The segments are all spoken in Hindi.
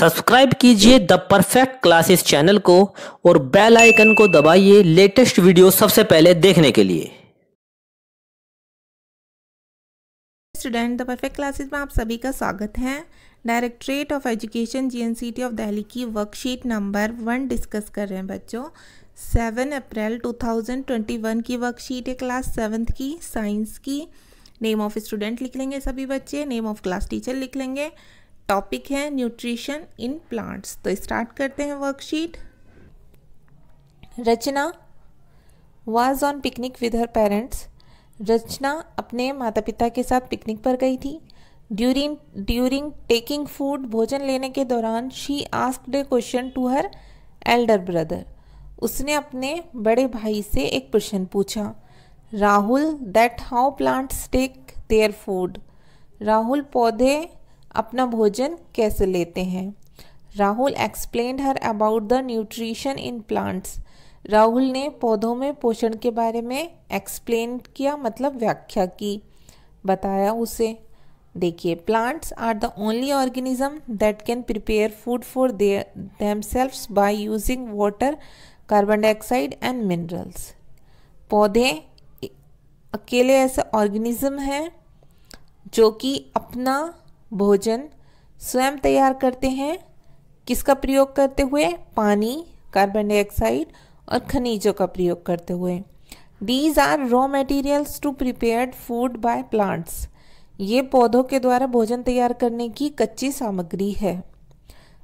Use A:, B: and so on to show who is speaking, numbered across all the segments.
A: सब्सक्राइब कीजिए द परफेक्ट क्लासेस चैनल को और बेल आइकन को दबाइए लेटेस्ट वीडियो सबसे पहले देखने के लिए।
B: स्टूडेंट, द परफेक्ट क्लासेस में आप सभी का स्वागत है। Directorate of education GNCT of Delhi की वर्कशीट नंबर 1 डिस्कस कर रहे हैं बच्चों। 7 अप्रैल 2021 की वर्कशीट है, क्लास 7th की साइंस की। नेम ऑफ स्टूडेंट लिख लेंगे सभी बच्चे, नेम ऑफ क्लास टीचर लिख लेंगे। टॉपिक है न्यूट्रिशन इन प्लांट्स। तो स्टार्ट करते हैं worksheet. Rachna was on picnic with her parents. Rachna अपने माता पिता के साथ पिकनिक पर गई थी। ड्यूरिंग टेकिंग फूड, भोजन लेने के दौरान, she asked a question to her elder brother. उसने अपने बड़े भाई से एक प्रश्न पूछा। Rahul that how plants take their food. Rahul पौधे अपना भोजन कैसे लेते हैं। Rahul explained her about the nutrition in plants. Rahul ने पौधों में पोषण के बारे में एक्सप्लेन किया, मतलब व्याख्या की, बताया उसे। देखिए, plants are the only organism that can prepare food for themselves by using water, carbon dioxide and minerals. पौधे अकेले ऐसे ऑर्गेनिज्म हैं जो कि अपना भोजन स्वयं तैयार करते हैं। किसका प्रयोग करते हुए? पानी, कार्बन डाइऑक्साइड और खनिजों का प्रयोग करते हुए। These are raw materials to prepared food by plants. ये पौधों के द्वारा भोजन तैयार करने की कच्ची सामग्री है।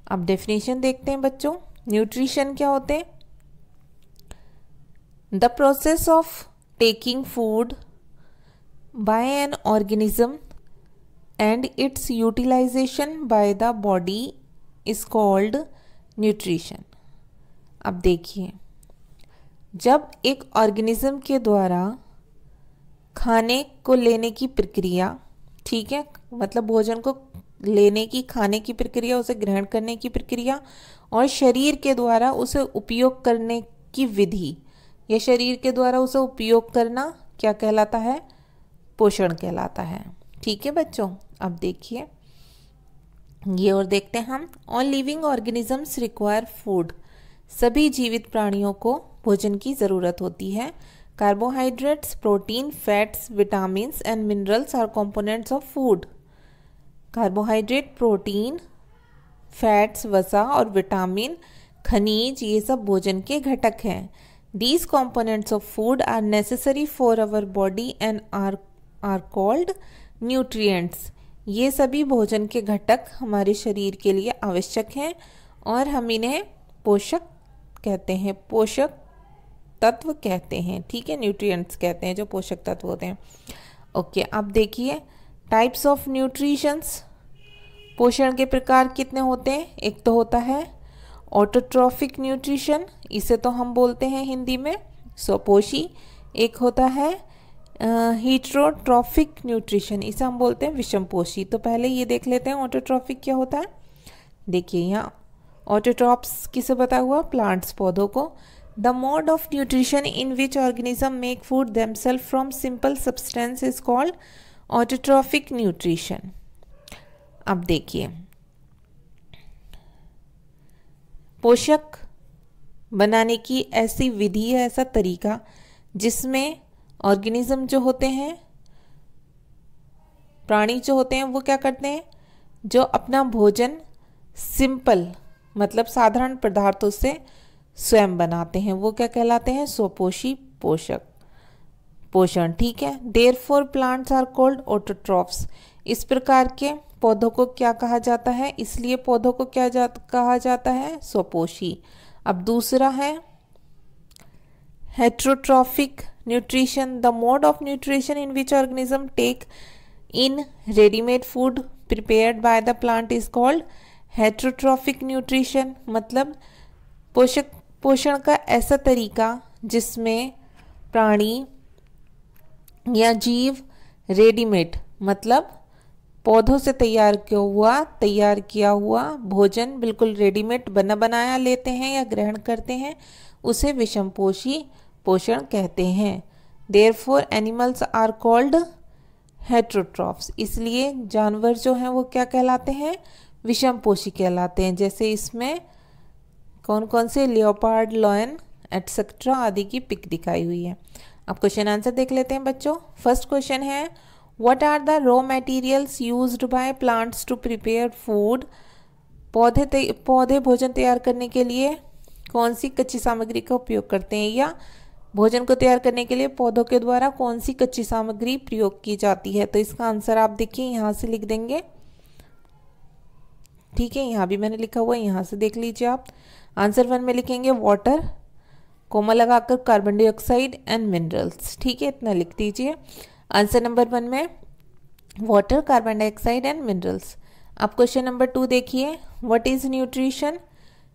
B: अब डेफिनेशन देखते हैं बच्चों। न्यूट्रिशन क्या होते हैं? The process of taking food by an organism and its utilization by the body is called nutrition. अब देखिए, जब एक ऑर्गेनिज्म के द्वारा खाने को लेने की प्रक्रिया, ठीक है, मतलब भोजन को लेने की, खाने की प्रक्रिया, उसे ग्रहण करने की प्रक्रिया और शरीर के द्वारा उसे उपयोग करने की विधि, या शरीर के द्वारा उसे उपयोग करना क्या कहलाता है? पोषण कहलाता है। ठीक है बच्चों, अब देखिए ये और देखते हैं हम। All living organisms require food. सभी जीवित प्राणियों को भोजन की ज़रूरत होती है। Carbohydrates, protein, fats, vitamins and minerals are components of food. Carbohydrate, protein, fats, वसा और विटामिन, खनिज, ये सब भोजन के घटक हैं। These components of food are necessary for our body and are called nutrients. ये सभी भोजन के घटक हमारे शरीर के लिए आवश्यक हैं और हम इन्हें पोषक कहते हैं, पोषक तत्व कहते हैं। ठीक है, न्यूट्रिएंट्स कहते हैं जो पोषक तत्व होते हैं। ओके, अब देखिए टाइप्स ऑफ न्यूट्रिशंस। पोषण के प्रकार कितने होते हैं? एक तो होता है ऑटोट्रॉफिक न्यूट्रिशन, इसे तो हम बोलते हैं हिंदी में स्वपोषी। एक होता है हीटरोट्रॉफिक न्यूट्रिशन, इसे हम बोलते हैं विषमपोषी। तो पहले ये देख लेते हैं ऑटोट्रॉफिक क्या होता है। देखिए यहाँ ऑटोट्रॉप्स किसे बताया हुआ? प्लांट्स, पौधों को। The mode of nutrition in which organism make food themself from simple substance is called autotrophic nutrition. अब देखिए, पोषक बनाने की ऐसी विधि है, ऐसा तरीका जिसमें ऑर्गेनिज्म जो होते हैं, प्राणी जो होते हैं, वो क्या करते हैं? जो अपना भोजन सिंपल, मतलब साधारण पदार्थों से स्वयं बनाते हैं, वो क्या कहलाते हैं? स्वपोषी पोषण। ठीक है, therefore plants are called autotrophs. इस प्रकार के पौधों को क्या कहा जाता है? इसलिए पौधों को क्या कहा जाता है? स्वपोषी। अब दूसरा है heterotrophic nutrition. The mode of nutrition in which organism take in readymade food prepared by the plant is called heterotrophic nutrition. मतलब पोषण का ऐसा तरीका जिसमें प्राणी या जीव रेडीमेड, मतलब पौधों से तैयार किया हुआ भोजन बिल्कुल रेडीमेड बना बनाया लेते हैं या ग्रहण करते हैं, उसे विषमपोषी पोषण कहते हैं। Therefore animals are called heterotrophs. इसलिए जानवर जो हैं वो क्या कहलाते हैं? विषमपोषी कहलाते हैं। जैसे इसमें कौन कौन से, लियोपार्ड, लॉयन एटसेट्रा आदि की पिक दिखाई हुई है। अब क्वेश्चन आंसर देख लेते हैं बच्चों। फर्स्ट क्वेश्चन है, what are the raw materials used by plants to prepare food. पौधे भोजन तैयार करने के लिए कौन सी कच्ची सामग्री का उपयोग करते हैं, या भोजन को तैयार करने के लिए पौधों के द्वारा कौन सी कच्ची सामग्री प्रयोग की जाती है। तो इसका आंसर आप देखिए यहाँ से लिख देंगे, ठीक है, यहाँ भी मैंने लिखा हुआ है, यहाँ से देख लीजिए आप। आंसर 1 में लिखेंगे वाटर, कोमा लगाकर कार्बन डाइऑक्साइड एंड मिनरल्स, ठीक है, इतना लिख दीजिए। आंसर नंबर 1 में water, carbon dioxide and minerals. अब क्वेश्चन नंबर 2 देखिए, व्हाट इज न्यूट्रिशन।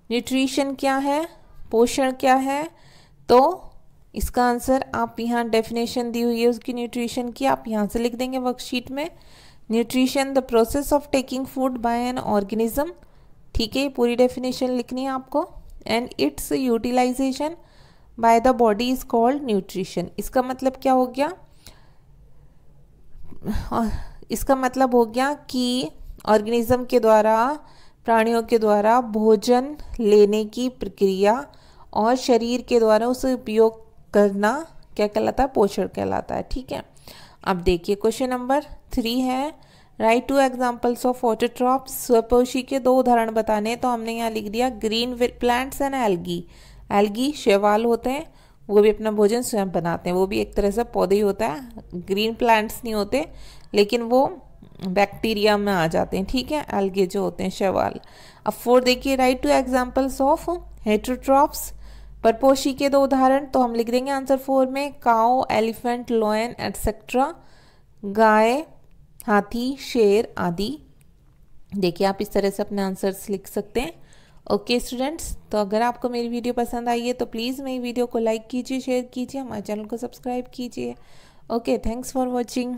B: न्यूट्रिशन क्या है, पोषण क्या है। तो इसका आंसर आप यहाँ डेफिनेशन दी हुई है उसकी न्यूट्रिशन की, आप यहाँ से लिख देंगे वर्कशीट में। Nutrition the process of taking food by an organism, ठीक है, पूरी डेफिनेशन लिखनी है आपको। And its utilization by the body is called nutrition. इसका मतलब क्या हो गया, इसका मतलब हो गया कि ऑर्गेनिज्म के द्वारा, प्राणियों के द्वारा भोजन लेने की प्रक्रिया और शरीर के द्वारा उसे उपयोग करना क्या कहलाता है, पोषण कहलाता है, ठीक है। अब देखिए क्वेश्चन नंबर 3 है, राइट 2 एग्जांपल्स ऑफ ऑटोट्रॉप्स। स्वपोषी के 2 उदाहरण बताने, तो हमने यहाँ लिख दिया green plants and algae. Algae शैवाल होते हैं, वो भी अपना भोजन स्वयं बनाते हैं, वो भी एक तरह से पौधे ही होता है। ग्रीन प्लांट्स नहीं होते, लेकिन वो बैक्टीरिया में आ जाते हैं, ठीक है, एल्गे जो होते हैं शैवाल। अब 4 देखिए, राइट 2 एग्जांपल्स ऑफ हेटरोट्रॉप्स। परपोषी के 2 उदाहरण, तो हम लिख देंगे आंसर 4 में काऊ, एलिफेंट, लॉयन एटसेट्रा, गाय, हाथी, शेर आदि। देखिए आप इस तरह से अपने आंसर्स लिख सकते हैं। ओके स्टूडेंट्स, तो अगर आपको मेरी वीडियो पसंद आई है तो प्लीज़ मेरी वीडियो को लाइक कीजिए, शेयर कीजिए, हमारे चैनल को सब्सक्राइब कीजिए। Okay, thanks for watching.